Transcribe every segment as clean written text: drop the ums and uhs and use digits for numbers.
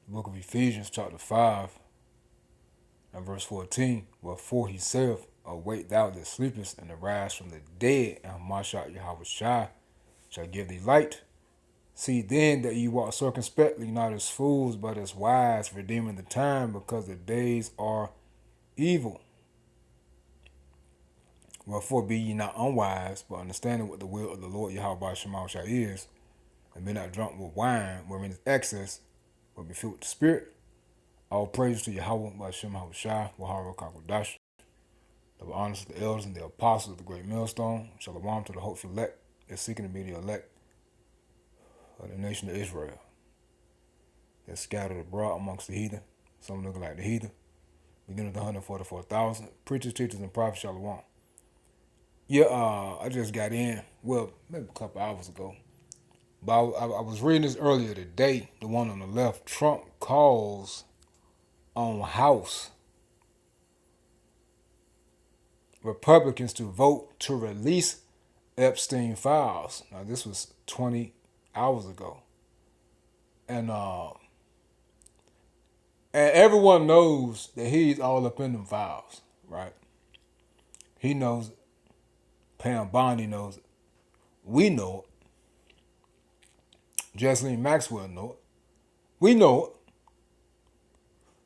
The book of Ephesians, chapter 5, and verse 14. Wherefore he saith, awake thou that sleepest, and arise from the dead, and Mashiach Yahweh Shai shall give thee light. See then that ye walk circumspectly, not as fools, but as wise, redeeming the time, because the days are evil. Wherefore be ye not unwise, but understanding what the will of the Lord Yahweh Shemashah is, and be not drunk with wine, wherein is excess, but be filled with the Spirit. All praise to Yahweh by Shem Shai, Wahara Kakodash. Double honors to the elders and the apostles of the great millstone. Shalom to the hopeful elect that's seeking to be the elect of the nation of Israel. That's scattered abroad amongst the heathen, some looking like the heathen. Beginning with the 144,000. Preachers, teachers, and prophets, Shalom. Yeah, I just got in, well, maybe a couple hours ago. But I was reading this earlier today, the one on the left. Trump calls on House Republicans to vote to release Epstein files. Now, this was 20 hours ago. And everyone knows that he's all up in them files, right? He knows it. Pam Bondi knows it. We know it. Jesselyn Maxwell knows it. We know it.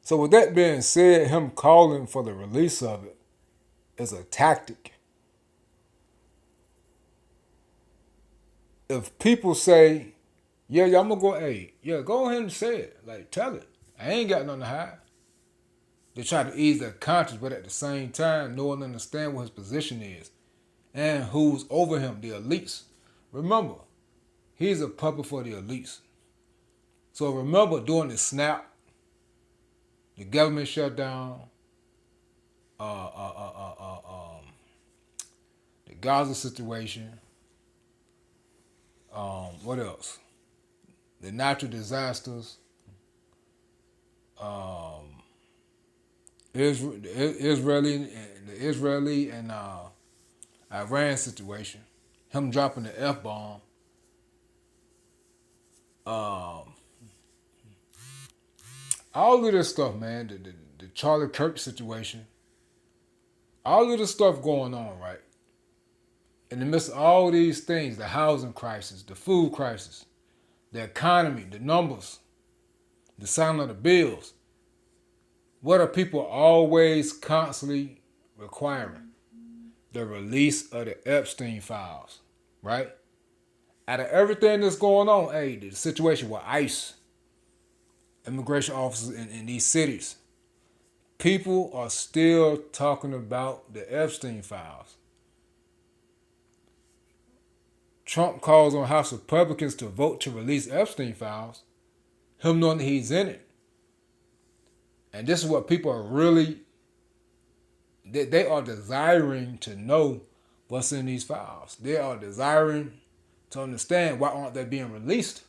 So with that being said, him calling for the release of it is a tactic. If people say, yeah, I'm going to go, hey, yeah, go ahead and say it. Like, tell it. I ain't got nothing to hide. They try to ease their conscience, but at the same time, no one understands what his position is and who's over him, the elites. Remember, he's a puppet for the elites. So remember during the snap, the government shutdown, the Gaza situation, what else? The natural disasters, the Israeli and Iran situation, him dropping the F-bomb, all of this stuff, man, the Charlie Kirk situation, all of this stuff going on, right? In the midst of all these things, the housing crisis, the food crisis, the economy, the numbers, the sound of the bills, what are people always constantly requiring? The release of the Epstein files, right? Out of everything that's going on, hey, the situation with ICE, immigration officers in these cities, people are still talking about the Epstein files. Trump calls on House Republicans to vote to release Epstein files, him knowing that he's in it. And this is what people are really, they are desiring to know what's in these files. They are desiring to understand why aren't they being released.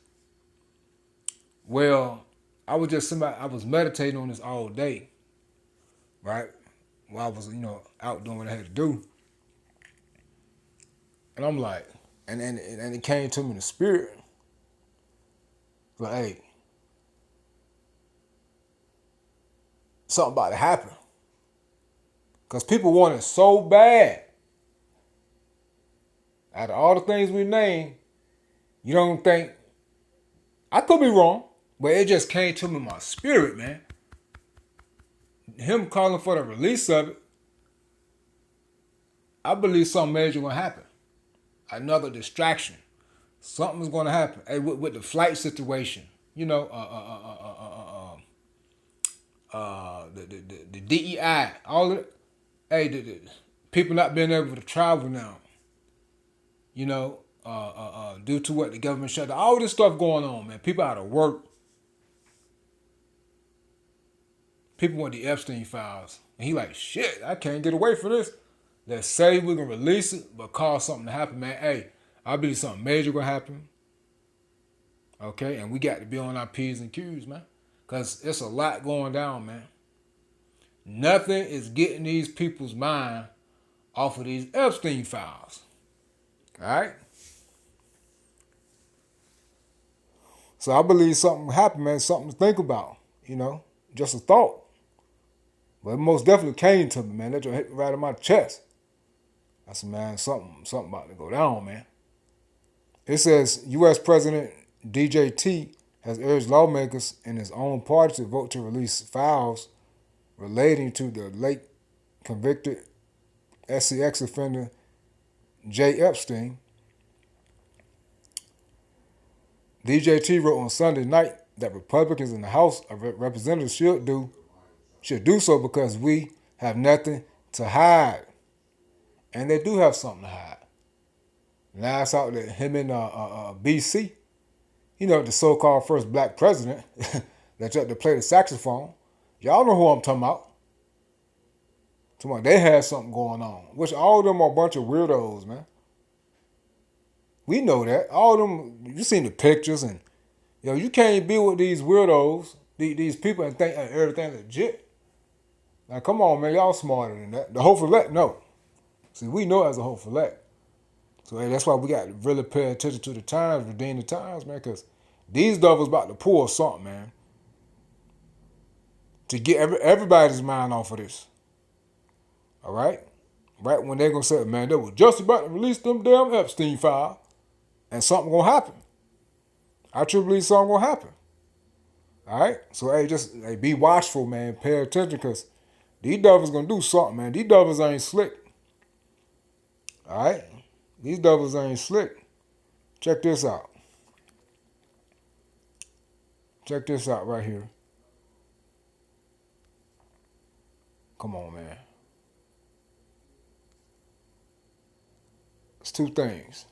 Well, I was meditating on this all day, right? While I was, out doing what I had to do. And I'm like, and it came to me in the spirit. Like, hey, something about to happen. Because people want it so bad. Out of all the things we named, you don't think, I could be wrong, but it just came to me in my spirit, man. Him calling for the release of it, I believe something major will happen. Another distraction. Something's going to happen. Hey, with the flight situation, the DEI, all of it. Hey, the people not being able to travel now. Due to what the government shut down. All this stuff going on, man. People out of work. People want the Epstein files. And he like, shit, I can't get away from this. Let's say we're going to release it, but cause something to happen, man. Hey, I believe something major going to happen. Okay? And we got to be on our P's and Q's, man. Because it's a lot going down, man. Nothing is getting these people's mind off of these Epstein files. All right? So I believe something happened, man. Something to think about. you know, just a thought. But it most definitely came to me, man. That just hit me right in my chest. I said, man, something about to go down, man. It says U.S. President DJT has urged lawmakers in his own party to vote to release files relating to the late convicted SCX offender Jay Epstein. DJT wrote on Sunday night that Republicans in the House of Representatives should do so because we have nothing to hide. And they do have something to hide. Now it's out that him and BC, you know, the so-called first black president that tried to play the saxophone. Y'all know who I'm talking about. They had something going on. Which all of them are a bunch of weirdos, man. We know that. All of them, you seen the pictures and, you can't be with these weirdos, these people and think everything legit. Now, come on, man. Y'all smarter than that. The Hopeful Elect, no. See, we know as a Hopeful Elect. So, hey, that's why we got to really pay attention to the times, redeem the times, man, because these devils about to pull something, man, to get everybody's mind off of this. All right? Right when they're going to say, man, they were just about to release them damn Epstein file, and something going to happen. I truly believe something going to happen. All right? So, hey, be watchful, man. Pay attention, because these devils going to do something, man. These devils ain't slick. All right? These devils ain't slick. Check this out. Check this out right here. Come on, man. It's 3 things.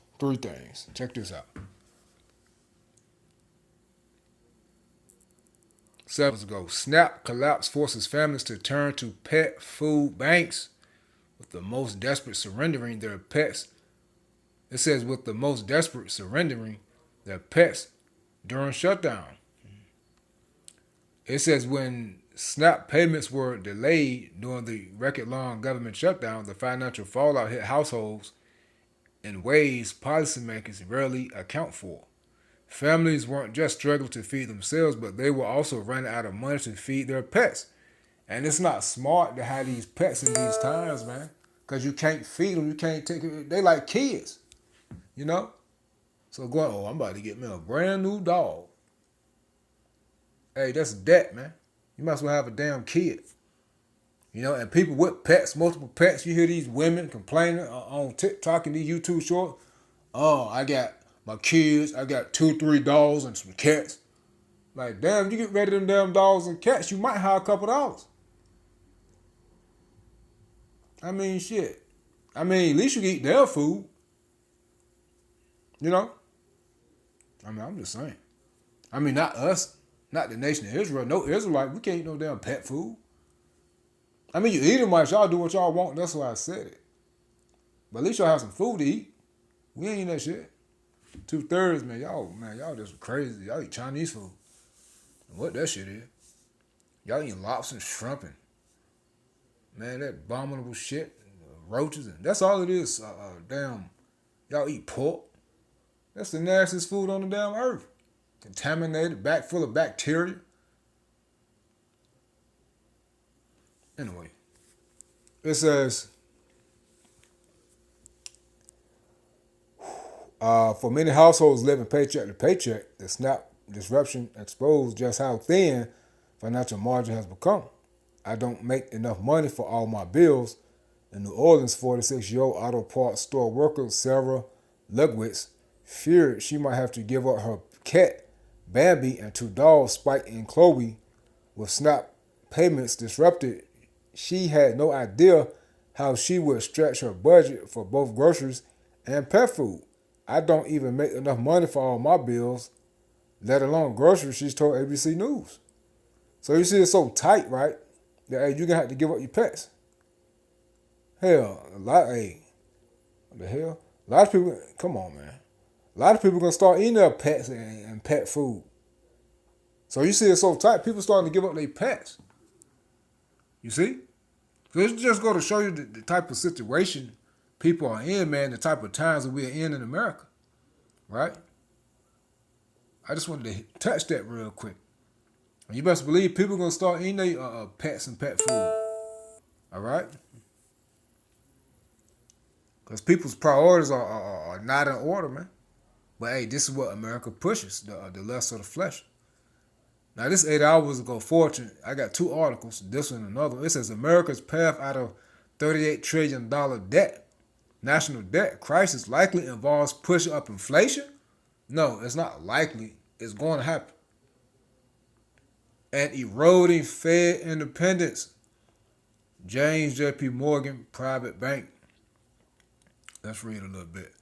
Check this out. 7 years ago, SNAP collapse forces families to turn to pet food banks, with the most desperate surrendering their pets. It says with the most desperate surrendering their pets during shutdown. It says when SNAP payments were delayed during the record-long government shutdown, the financial fallout hit households in ways policymakers rarely account for. Families weren't just struggling to feed themselves, but they were also running out of money to feed their pets. And it's not smart to have these pets in these times, man, because you can't feed them, you can't take it. They like kids, you know? So going, I'm about to get me a brand new dog. Hey, that's debt, man. You might as well have a damn kid. You know, and people with pets, multiple pets, you hear these women complaining on TikTok and these YouTube shorts. Oh, I got my kids, I got 2-3 dogs and some cats. Like, damn, you get rid of them damn dogs and cats, you might have a couple dollars. I mean, shit. I mean, at least you can eat their food. You know? I mean, I'm just saying. I mean, not us. Not the nation of Israel. No Israelite. We can't eat no damn pet food. I mean, you Edomites, y'all do what y'all want. That's why I said it. But at least y'all have some food to eat. We ain't eating that shit. 2/3, man. Y'all just crazy. Y'all eat Chinese food. And what that shit is. Y'all eating lobster and shrimp and, man, that abominable shit. Roaches. And that's all it is. Damn. Y'all eat pork. That's the nastiest food on the damn earth. Contaminated, back full of bacteria. Anyway, it says, for many households living paycheck to paycheck, the SNAP disruption exposed just how thin financial margin has become. I don't make enough money for all my bills. In New Orleans, 46-year-old auto parts store worker Sarah Lugwitz feared she might have to give up her cat, Bambi, and 2 dogs, Spike and Chloe, with SNAP payments disrupted. She had no idea how she would stretch her budget for both groceries and pet food. I don't even make enough money for all my bills, let alone groceries, she's told ABC News. So you see, it's so tight, right, that hey, you're going to have to give up your pets. Hell, what the hell? A lot of people, come on, man. A lot of people are going to start eating their pets and pet food. So you see it's so tight, people starting to give up their pets. You see? So it's just going to show you the type of situation people are in, man, the type of times that we're in America. Right? I just wanted to touch that real quick. And you best believe people gonna start eating their pets and pet food. All right, because people's priorities are not in order, man. But hey, this is what America pushes: the lust of the flesh. Now, this 8 hours ago, Fortune, I got 2 articles, this one and another. It says America's path out of $38 trillion debt, national debt crisis likely involves pushing up inflation. No, it's not likely. It's going to happen. And eroding Fed independence. James J.P. Morgan, private bank. Let's read a little bit.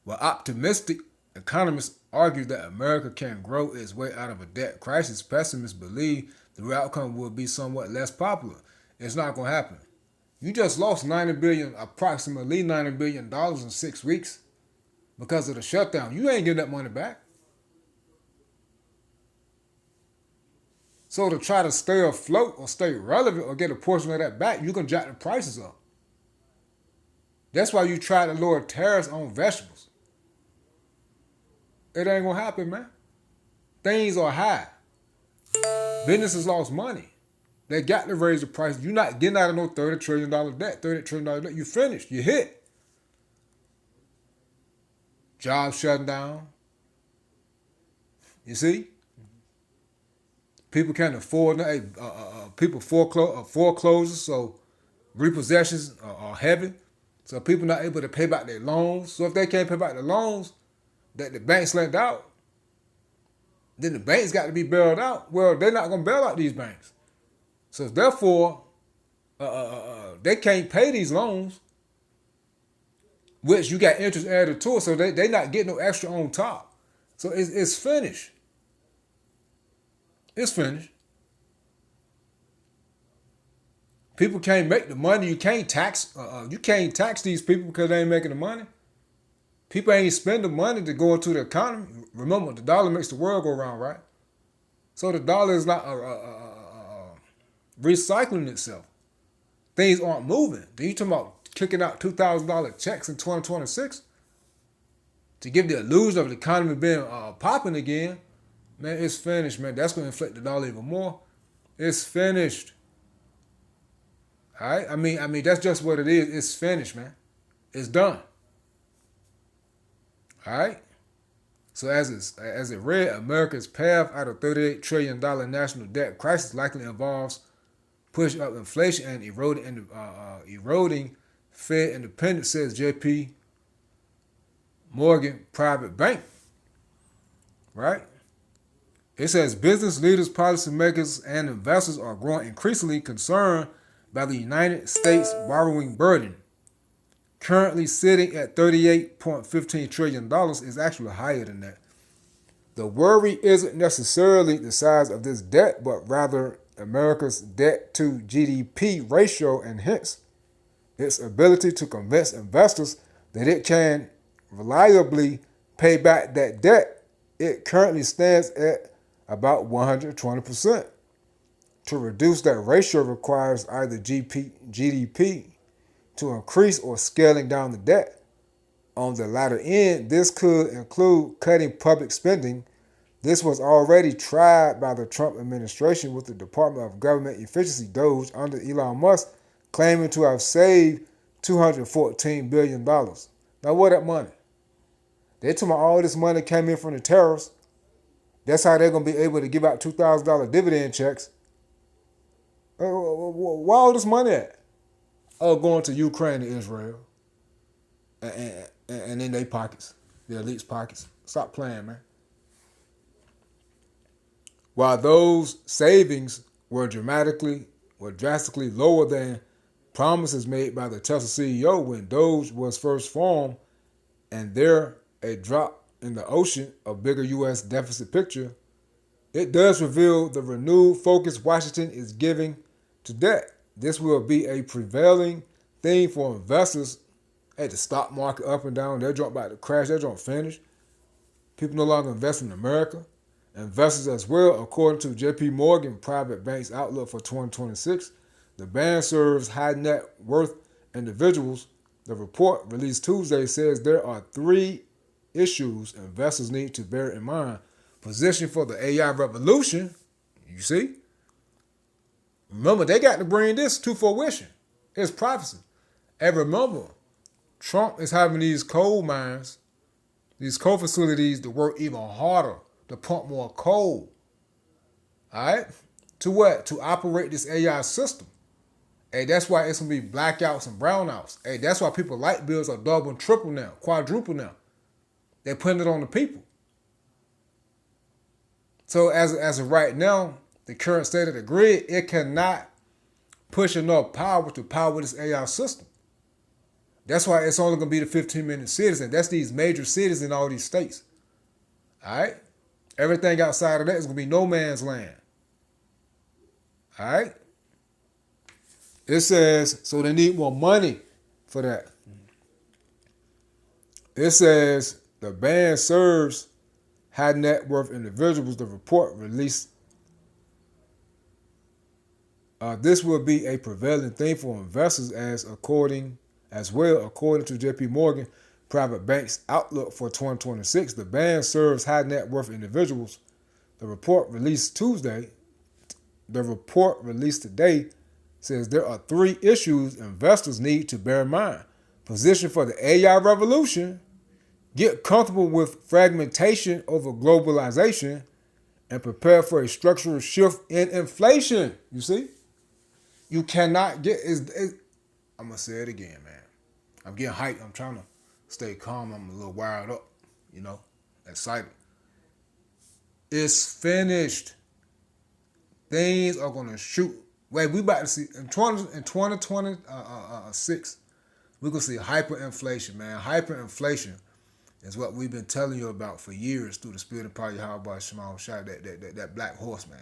Well, optimistic economists argue that America can grow its way out of a debt crisis. Pessimists believe the outcome will be somewhat less popular. It's not going to happen. You just lost approximately $90 billion in 6 weeks because of the shutdown. You ain't getting that money back. So to try to stay afloat or stay relevant or get a portion of that back, you can jack the prices up. That's why you try to lower tariffs on vegetables. It ain't gonna happen, man. Things are high. Businesses lost money. They got to raise the price. You're not getting out of no $30 trillion debt. $30 trillion debt. You finished. You hit. Jobs shutting down. You see? People can't afford. People foreclosures, so repossessions are heavy. So people not able to pay back their loans. So if they can't pay back the loans that the banks lent out, then the banks got to be bailed out. Well, they're not going to bail out these banks. So therefore, they can't pay these loans, which you got interest added to it. So they not getting no extra on top. So it's finished. It's finished. People can't make the money. You can't tax. You can't tax these people because they ain't making the money. People ain't spending money to go into the economy. Remember, the dollar makes the world go round, right? So the dollar is not recycling itself. Things aren't moving. Then you talking about kicking out $2,000 checks in 2026 to give the illusion of the economy being popping again. Man, it's finished, man. That's going to inflate the dollar even more. It's finished. All right? I mean, that's just what it is. It's finished, man. It's done. All right? So as it read, America's path out of $38 trillion national debt crisis likely involves pushing up inflation and eroding Fed independence, says J.P. Morgan Private Bank. Right? It says business leaders, policymakers, and investors are growing increasingly concerned by the United States borrowing burden. Currently sitting at $38.15 trillion, is actually higher than that. The worry isn't necessarily the size of this debt, but rather America's debt to GDP ratio and hence its ability to convince investors that it can reliably pay back that debt. It currently stands at about 120%. To reduce that ratio requires either GDP to increase or scaling down the debt. On the latter end, this could include cutting public spending. This was already tried by the Trump administration with the Department of Government Efficiency, DOGE, under Elon Musk, claiming to have saved $214 billion. Now, where that money? They talking about all this money came in from the tariffs. That's how they're going to be able to give out $2,000 dividend checks. Where all this money at? Oh, going to Ukraine and Israel. And in their pockets, the elite's pockets. Stop playing, man. While those savings were drastically lower than promises made by the Tesla CEO when Doge was first formed, and there a drop in the ocean of bigger U.S. deficit picture, it does reveal the renewed focus Washington is giving to debt. This will be a prevailing thing for investors. Hey, the stock market up and down, they're about to crash, they're going to finish. People no longer invest in America. Investors as well, according to J.P. Morgan Private Bank's outlook for 2026. The ban serves high net worth individuals. The report released Tuesday says there are 3 issues investors need to bear in mind. Position for the AI revolution, you see, Remember, they got to bring this to fruition. It's prophecy. And remember, Trump is having these coal mines, these coal facilities to work even harder, to pump more coal. All right? To what? To operate this AI system. Hey, that's why it's going to be blackouts and brownouts. Hey, that's why people light bills are double and triple now, quadruple now. They're putting it on the people. So as of right now, the current state of the grid, it cannot push enough power to power this AI system. That's why it's only going to be the 15 million cities, and that's these major cities in all these states. All right? Everything outside of that is going to be no man's land. All right? It says, so they need more money for that. It says, the ban serves high net worth individuals. The report released. This will be a prevailing thing for investors according to JP Morgan Private Bank's outlook for 2026. The ban serves high net worth individuals. The report released today says there are 3 issues investors need to bear in mind. Position for the AI revolution, get comfortable with fragmentation over globalization, and prepare for a structural shift in inflation. You see? You cannot get... I'm going to say it again, man. I'm getting hyped. I'm trying to stay calm. I'm a little wired up, excited. It's finished. Things are going to shoot. Wait, we about to see... In 2026, we're going to see hyperinflation, man. Hyperinflation is what we've been telling you about for years through the spirit and power of Yahweh Shema Shai, that black horse, man.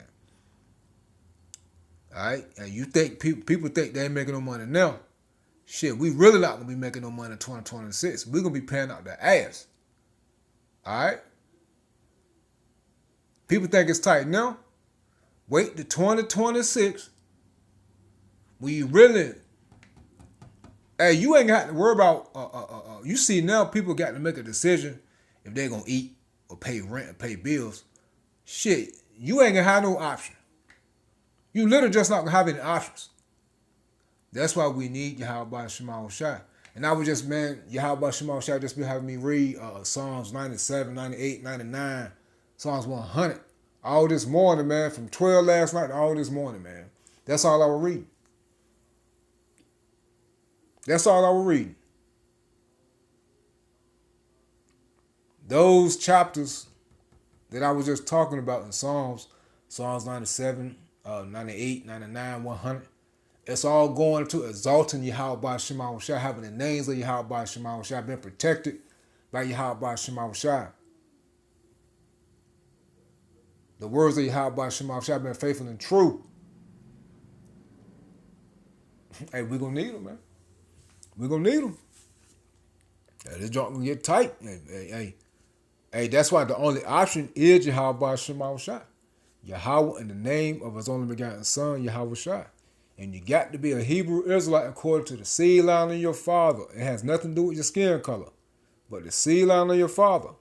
All right? And you think people think they ain't making no money now. Shit, we really not going to be making no money in 2026. We're going to be paying out their ass. All right? People think it's tight now. Wait to 2026. When you really... Hey, you ain't got to worry about... you see now people got to make a decision if they're going to eat or pay rent or pay bills. Shit, you ain't going to have no option. You literally just not going to have any options. That's why we need Yahweh Shema Shai. And I was just, man, Yahweh Shema Shai just been having me read Psalms 97, 98, 99, Psalms 100. All this morning, man, from 12 last night to all this morning, man. That's all I was reading. That's all I was reading. Those chapters that I was just talking about in Psalms 97, 98, 99, 100, it's all going to exalting Yahweh Shema Shai, having the names of Yahweh Shema Shai, being protected by Yahweh Shema Shai. The words of Yahweh Shema Shai been faithful and true. Hey, we're going to need them, man. We're going to need them. Hey, this joint going to get tight. Hey, that's why the only option is Yahweh Shema Shai. Yahweh in the name of his only begotten son, Yahweh Shai. And you got to be a Hebrew Israelite according to the seed line of your father. It has nothing to do with your skin color, but the seed line of your father.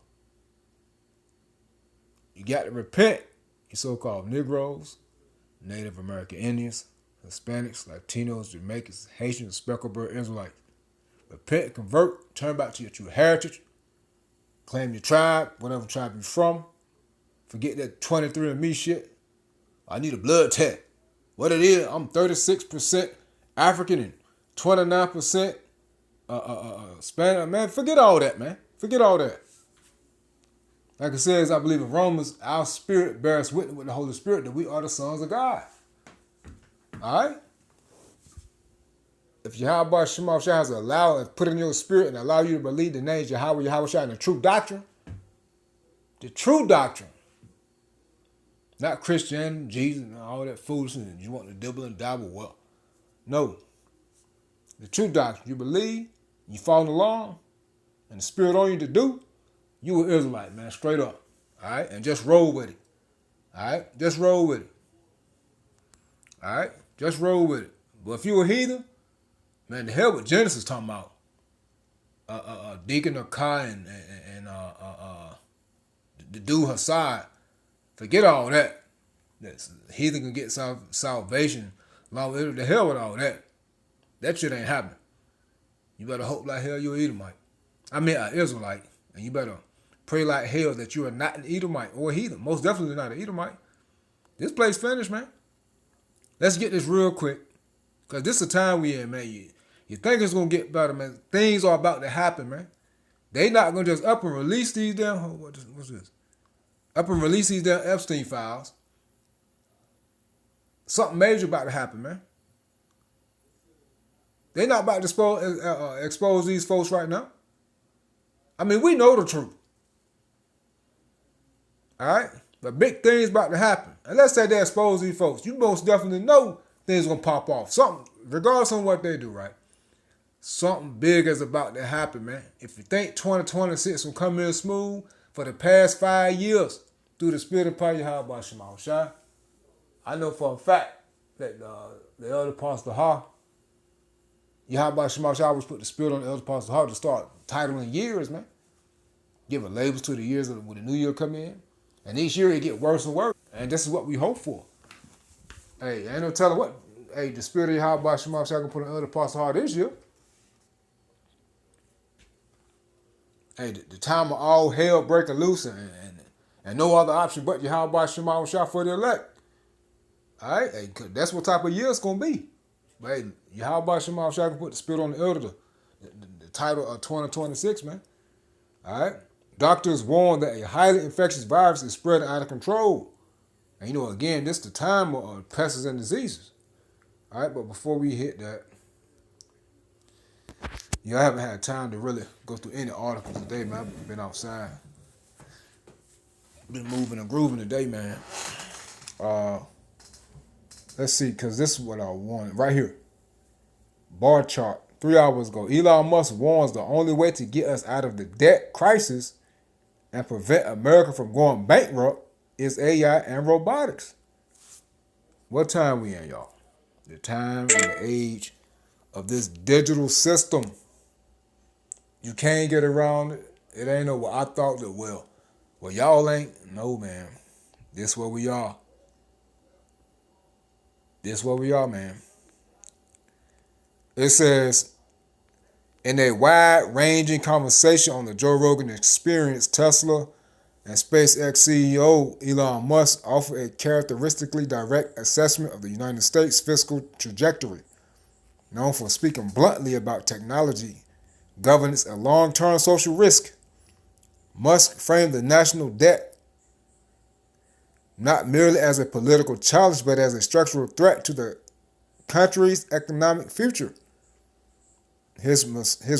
You got to repent, you so-called Negroes, Native American Indians, Hispanics, Latinos, Jamaicans, Haitians, Speckled-Bird Israelites. Repent, convert, turn back to your true heritage, claim your tribe, whatever tribe you're from. Forget that 23andMe shit. I need a blood test. What it is, I'm 36% African and 29% Spanish. Man, forget all that, man. Forget all that. Like it says, I believe in Romans, our spirit bears witness with the Holy Spirit that we are the sons of God. All right? If Yahweh Shema Shai has allowed, put in your spirit and allow you to believe the names Yahweh Shai and the true doctrine, not Christian, Jesus, and all that foolishness, and you want to dibble and dabble, well, no. The true doctrine, you believe, you follow along, and the spirit on you to do, you an Israelite, man, straight up. All right? And just roll with it. All right? Just roll with it. All right? Just roll with it. But if you a heathen, man, the hell with Genesis talking about. Deacon Akai and the dude Hassad. Forget all that. The heathen can get salvation Long the hell with all that. That shit ain't happening. You better hope like hell you're an Edomite. I mean an Israelite. And you better pray like hell that you are not an Edomite or a heathen. Most definitely not an Edomite. This place finished, man. Let's get this real quick. Because this is the time we in, man. You think it's going to get better, man. Things are about to happen, man. They not going to just up and release these damn... What's this? Up and release these damn Epstein files. Something major about to happen, man. They not about to expose these folks right now. I mean, we know the truth. All right? But big things about to happen. And let's say they expose these folks. You most definitely know things going to pop off. Something, regardless of what they do, right? Something big is about to happen, man. If you think 2026 will come in smooth for the past 5 years through the spirit of power, Yahweh Shema Shai, I know for a fact that the elder pastor Ha, Yahweh Shema Shai always put the spirit on the elder pastor Ha to start titling years, man. Giving labels to the years when the new year come in. And each year it get worse and worse. And this is what we hope for. Hey, ain't no telling what. Hey, the spirit of Yahweh Shema Shai can put on the elder pastor Ha this year. Hey, the time of all hell breaking loose and no other option but Yahweh Shema Shai for the elect. All right? Hey, that's what type of year it's going to be. But hey, Yahweh Shema Shai can put the spirit on the elder, the title of 2026, man. All right? Doctors warn that a highly infectious virus is spreading out of control. And you know, again, this is the time of pests and diseases. All right? But before we hit that, I haven't had time to really go through any articles today, man. I've been outside. Been moving and grooving today, man. Let's see, because this is what I wanted. Right here. Bar chart. 3 hours ago. Elon Musk warns the only way to get us out of the debt crisis and prevent America from going bankrupt is AI and robotics. What time we in, y'all? The time and the age of this digital system. You can't get around it. It ain't no what I thought that well y'all ain't. No, man. This where we are. This where we are, man. It says, in a wide-ranging conversation on the Joe Rogan Experience, Tesla and SpaceX CEO Elon Musk offered a characteristically direct assessment of the United States' fiscal trajectory. Known for speaking bluntly about technology, governance, and long-term social risk, Musk framed the national debt not merely as a political challenge, but as a structural threat to the country's economic future. His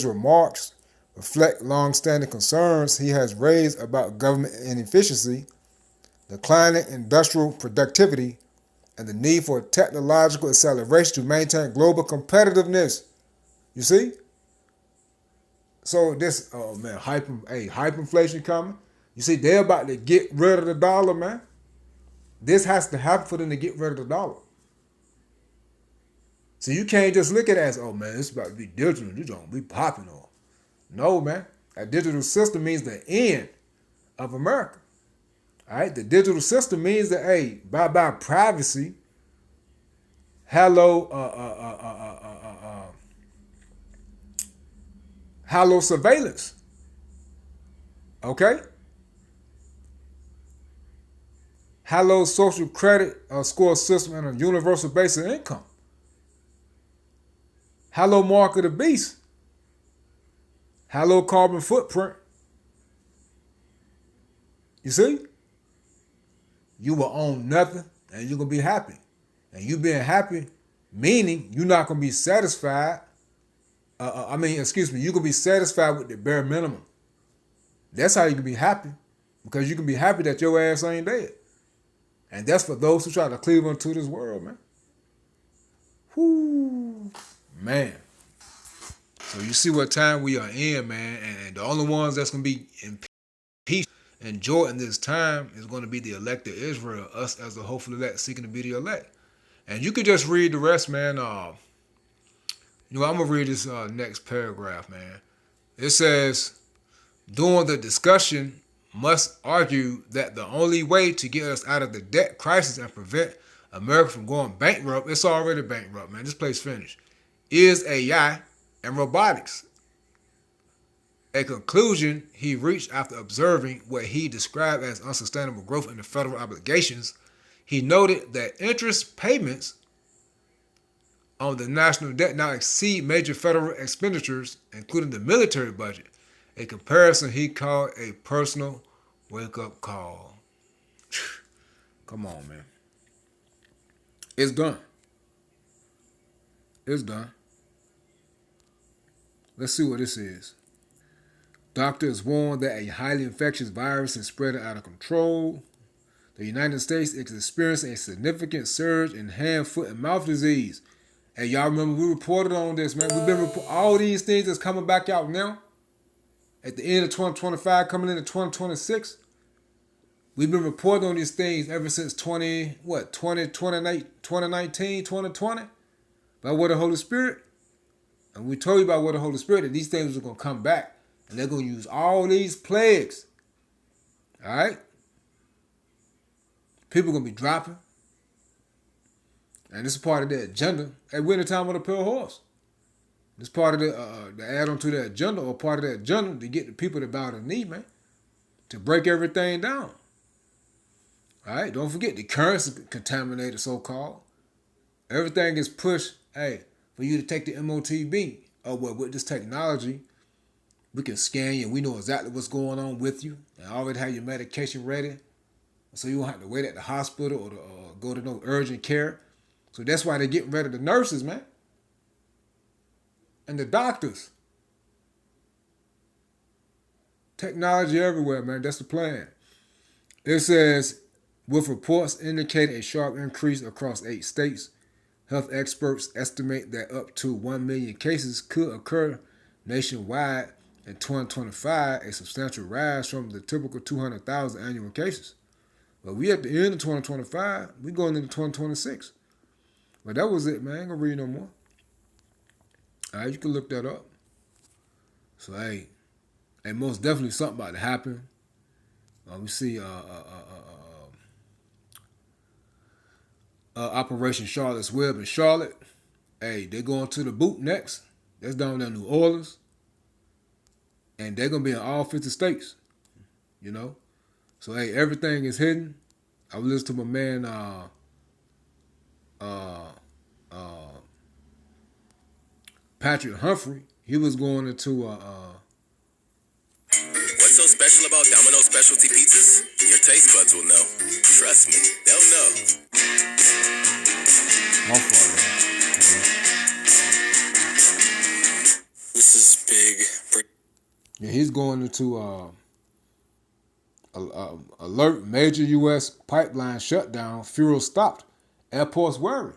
remarks reflect long-standing concerns he has raised about government inefficiency, declining industrial productivity, and the need for technological acceleration to maintain global competitiveness. You see? So this, oh man, hyperinflation coming. You see, they're about to get rid of the dollar, man. This has to happen for them to get rid of the dollar. So you can't just look at it as, oh man, it's about to be digital. You're going to be popping on. No, man. A digital system means the end of America. All right? The digital system means that, hey, bye-bye privacy. Hello, hello surveillance. Okay? Hello social credit score system and a universal basic income. Hello mark of the beast. Hello carbon footprint. You see? You will own nothing and you're going to be happy. And you being happy, meaning you're not going to be satisfied. You're going to be satisfied with the bare minimum. That's how you can be happy. Because you can be happy that your ass ain't dead. And that's for those who try to cleave unto this world, man. Whoo, man. So you see what time we are in, man. And the only ones that's going to be in peace and joy in this time is going to be the elect of Israel, us as the hopeful elect seeking to be the elect. And you can just read the rest, man. I'm going to read this next paragraph, man. It says, during the discussion, Musk argued that the only way to get us out of the debt crisis and prevent America from going bankrupt, it's already bankrupt, man. This place finished. Is AI and robotics. A conclusion he reached after observing what he described as unsustainable growth in the federal obligations. He noted that interest payments on the national debt now exceed major federal expenditures, including the military budget. A comparison he called a personal wake-up call. Come on, man. It's done. It's done. Let's see what this is. Doctors warn that a highly infectious virus is spreading out of control. The United States is experiencing a significant surge in hand, foot, and mouth disease. Hey, y'all remember we reported on this, man. We've been all these things that's coming back out now. At the end of 2025, coming into 2026. We've been reporting on these things ever since 2019, 2020, by what the Holy Spirit. And we told you about what the Holy Spirit, that these things are going to come back. And they're going to use all these plagues. All right? People are going to be dropping. And this is part of their agenda. Hey, we're in the time of the pale horse. This part of the add-on to their agenda, or part of their agenda to get the people to bow the knee, man. To break everything down. All right? Don't forget, the currency is contaminated, so-called. Everything is pushed, hey, for you to take the MOTB. Oh, well, with this technology, we can scan you and we know exactly what's going on with you. And already have your medication ready. So you won't have to wait at the hospital or go to no urgent care. So that's why they're getting rid of the nurses, man. And the doctors. Technology everywhere, man. That's the plan. It says, with reports indicating a sharp increase across 8 states, health experts estimate that up to 1 million cases could occur nationwide in 2025, a substantial rise from the typical 200,000 annual cases. But we at the end of 2025, we going into 2026. But that was it, man. I ain't gonna read no more. All right, you can look that up. So, hey, most definitely something about to happen. We see Operation Charlotte's Web in Charlotte. Hey, they're going to the boot next. That's down there in New Orleans. And they're going to be in all 50 states. You know? So, hey, everything is hidden. I was listening to my man, Patrick Humphrey. He was going into What's so special about Domino's specialty pizzas? Your taste buds will know. Trust me, they'll know. my fault, This is big. yeah, he's going into alert major U.S. pipeline shutdown. Fuel stopped. Airports worried.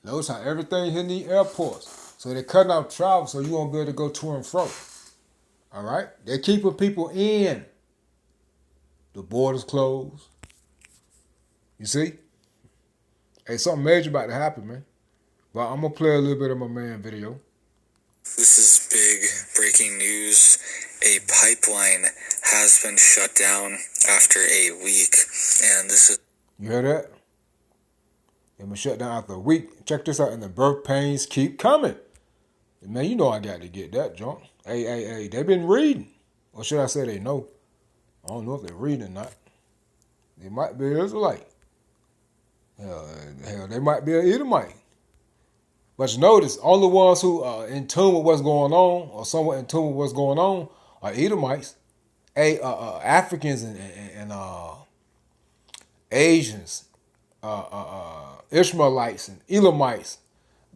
Notice how everything hitting the airports. So they're cutting out travel so you won't be able to go to and fro. All right? They're keeping people in. The borders closed. You see? Hey, something major about to happen, man. But I'm going to play a little bit of my man video. This is big breaking news. A pipeline has been shut down after a week. And this is... You hear that? They've been shut down after a week. Check this out, and the birth pains keep coming. Man, you know I got to get that junk. Hey, they've been reading. Or should I say they know? I don't know if they're reading or not. They might be Israelite. Hell, they might be an Edomite. But you notice, only ones who are in tune with what's going on, or somewhat in tune with what's going on, are Edomites. Africans and Asians, Ishmaelites and Elamites.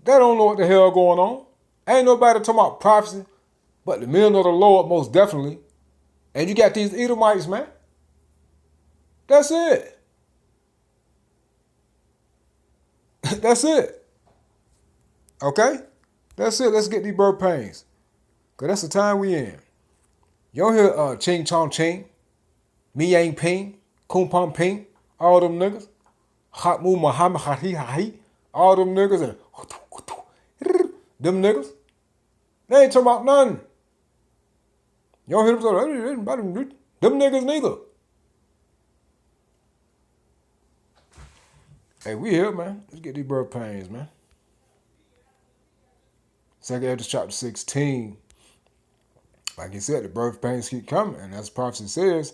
They don't know what the hell going on. Ain't nobody talking about prophecy, but the men of the Lord most definitely. And you got these Edomites, man. That's it. That's it. Okay? That's it. Let's get these birth pains. Because that's the time we in. You don't hear Ching Chong Ching, Mi Yang Ping, Kung Pong Ping, all them niggas. Hot Mu Muhammad Hahi Hahi, all them niggas. And them niggas. They ain't talking about nothing. You don't hear them them niggas neither. Hey, we here, man. Let's get these birth pains, man. 2nd Ezra chapter 16. Like he said, the birth pains keep coming. And as the prophecy says,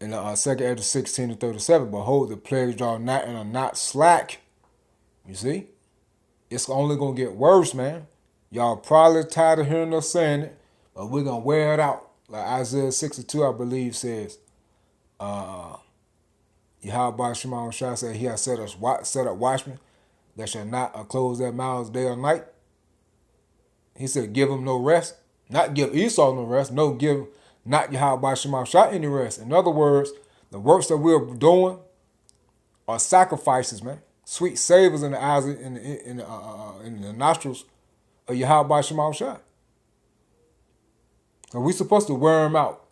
in 2nd Ezra 16 to 37, behold, the plagues draw nigh and are not slack. You see? It's only going to get worse, man. Y'all probably tired of hearing us saying it, but we're going to wear it out. Like Isaiah 62, I believe, says, Yahweh Shema Shah said, he has set up watchmen that shall not close their mouths day or night. He said, give them no rest. Not give Esau no rest. No, give not Yahweh Shema Shah any rest. In other words, the works that we're doing are sacrifices, man. Sweet savors in the eyes, in the nostrils of Yahweh Shema Shah. So we're supposed to wear him out.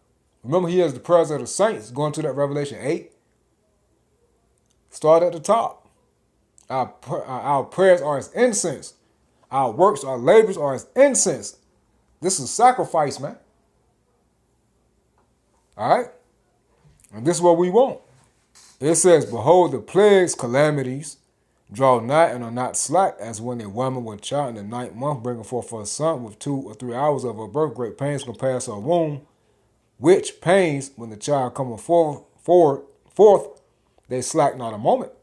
Remember, he has the prayers of the saints, going to that Revelation 8. Start at the top. Our prayers are as incense. Our works, our labors are as incense. This is sacrifice, man. All right? And this is what we want. It says, behold, the plagues, calamities, draw nigh and are not slack, as when a woman with child in the 9th month, bringing forth her son with 2 or 3 hours of her birth, great pains compass her womb, which pains, when the child cometh forth, they slack not a moment.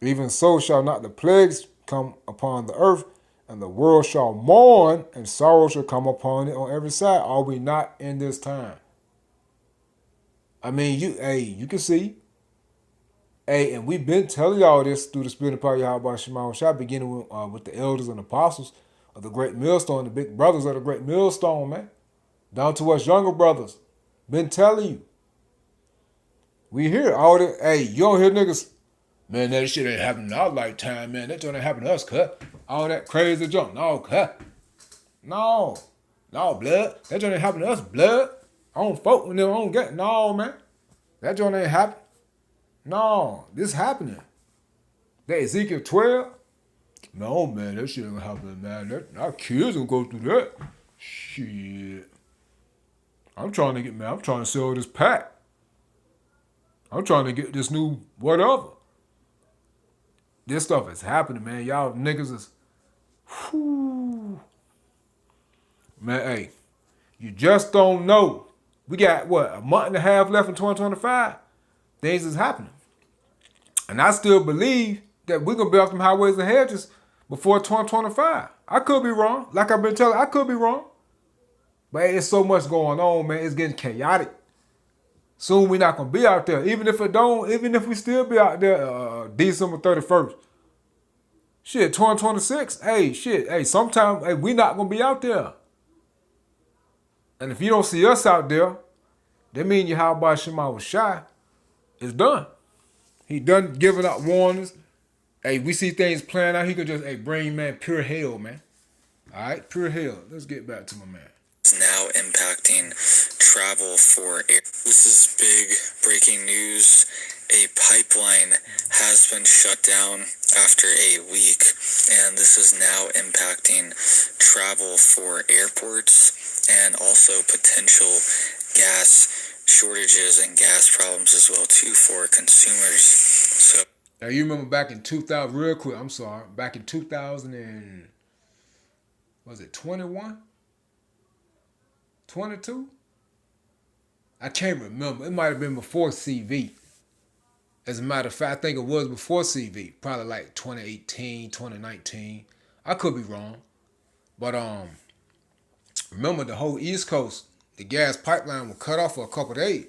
Even so shall not the plagues come upon the earth, and the world shall mourn, and sorrow shall come upon it on every side. Are we not in this time? I mean, you can see. And we've been telling y'all this through the Spirit of power Yahweh Shema Shah, beginning with the elders and apostles of the great millstone, the big brothers of the great millstone, man. Down to us younger brothers. Been telling you. We hear all the, you don't hear niggas, man, that shit ain't happening in our lifetime, man. That don't happen to us, cut. All that crazy junk. No, cut. No, blood. That don't ain't happen to us, blood. I don't fuck with them. I don't get, no, man. That joint ain't happen. No, this happening. That Ezekiel 12? No, man, that shit ain't happening, man. Our kids gonna go through that. Shit. I'm trying to sell this pack. I'm trying to get this new whatever. This stuff is happening, man. Y'all niggas is, whew. Man, you just don't know. We got, a month and a half left in 2025? Things is happening. And I still believe that we're going to be off them highways and hedges before 2025. I could be wrong. Like I've been telling, I could be wrong. But it's so much going on, man. It's getting chaotic. Soon we're not going to be out there. Even if we still be out there December 31st. Shit, 2026. Sometime, we not going to be out there. And if you don't see us out there, that means Yahweh Shema Shah is done. He done giving out warnings. We see things playing out. He could just, bring, man, pure hell, man. All right, pure hell. Let's get back to my man. Is now impacting travel for air. This is big breaking news. A pipeline has been shut down after a week, and this is now impacting travel for airports and also potential gas shortages and gas problems as well too for consumers. So now you remember back in 2000, real quick, I'm sorry, back in 2000 and, was it 21? 22? I can't remember. It might have been before CV. As a matter of fact, I think it was before CV. Probably like 2018, 2019. I could be wrong. But remember the whole East Coast, the gas pipeline was cut off for a couple of days.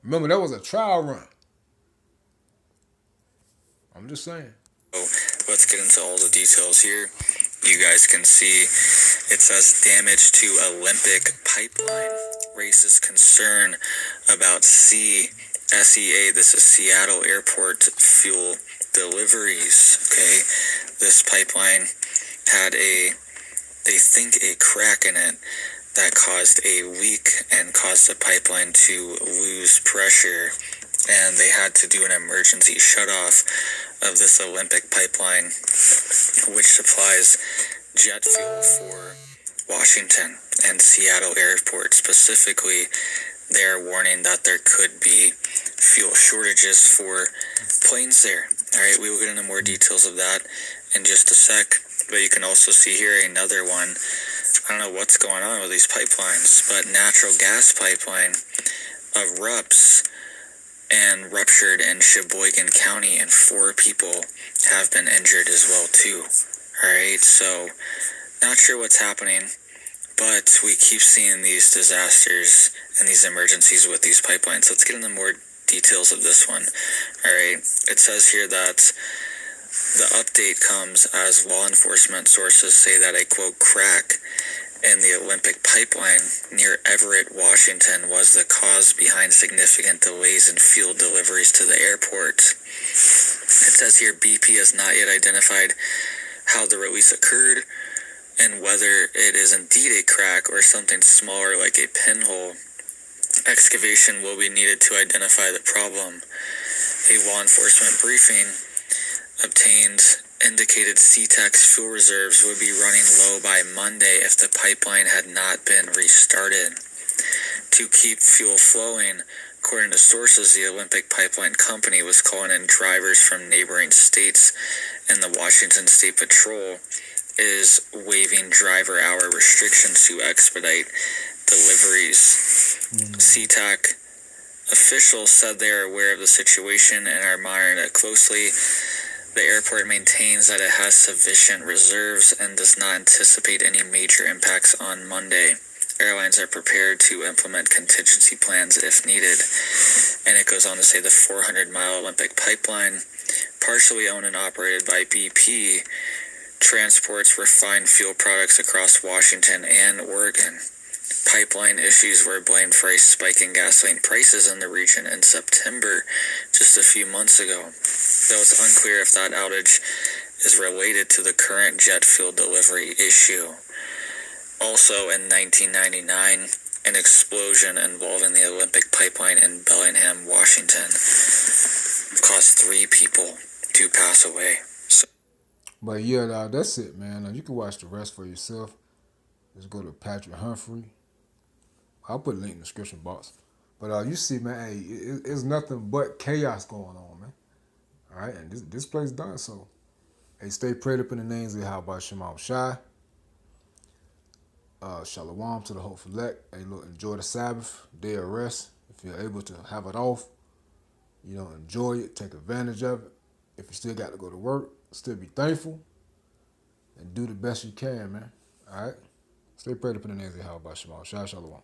Remember, that was a trial run. I'm just saying. Let's get into all the details here. You guys can see it says damage to Olympic pipeline raises concern about SEA. This is Seattle Airport fuel deliveries. Okay, this pipeline had they think a crack in it that caused a leak and caused the pipeline to lose pressure, and they had to do an emergency shutoff of this Olympic pipeline, which supplies jet fuel for Washington and Seattle Airport specifically. They're warning that there could be fuel shortages for planes there. All right, we will get into more details of that in just a sec. But you can also see here another one. I don't know what's going on with these pipelines, but natural gas pipeline erupts and ruptured in Sheboygan County, and 4 people have been injured as well too. All right, so not sure what's happening, but we keep seeing these disasters and these emergencies with these pipelines. Let's get into more details of this one. All right, it says here that the update comes as law enforcement sources say that a, quote, crack in the Olympic pipeline near Everett, Washington was the cause behind significant delays in fuel deliveries to the airport. It says here BP has not yet identified how the release occurred and whether it is indeed a crack or something smaller like a pinhole. Excavation will be needed to identify the problem. A law enforcement briefing obtained indicated SeaTac's fuel reserves would be running low by Monday if the pipeline had not been restarted. To keep fuel flowing, according to sources, the Olympic Pipeline Company was calling in drivers from neighboring states, and the Washington State Patrol is waiving driver hour restrictions to expedite deliveries. SeaTac officials said they are aware of the situation and are monitoring it closely. The airport maintains that it has sufficient reserves and does not anticipate any major impacts on Monday. Airlines are prepared to implement contingency plans if needed. And it goes on to say the 400-mile Olympic pipeline, partially owned and operated by BP, transports refined fuel products across Washington and Oregon. Pipeline issues were blamed for a spike in gasoline prices in the region in September, just a few months ago, though it's unclear if that outage is related to the current jet fuel delivery issue. Also in 1999, an explosion involving the Olympic pipeline in Bellingham, Washington, caused 3 people to pass away. But yeah, that's it, man. You can watch the rest for yourself. Just go to Patrick Humphrey. I'll put a link in the description box. But you see, man, hey, it's nothing but chaos going on, man. All right, and this place done. So, hey, stay prayed up in the names of Yahweh Shema Shai. Shalom to the hopeful elect. Hey, look, enjoy the Sabbath, day of rest. If you're able to have it off, enjoy it, take advantage of it. If you still got to go to work, still be thankful and do the best you can, man. All right? Stay prayed up in the names of Yahweh Shema Shai. Shalom.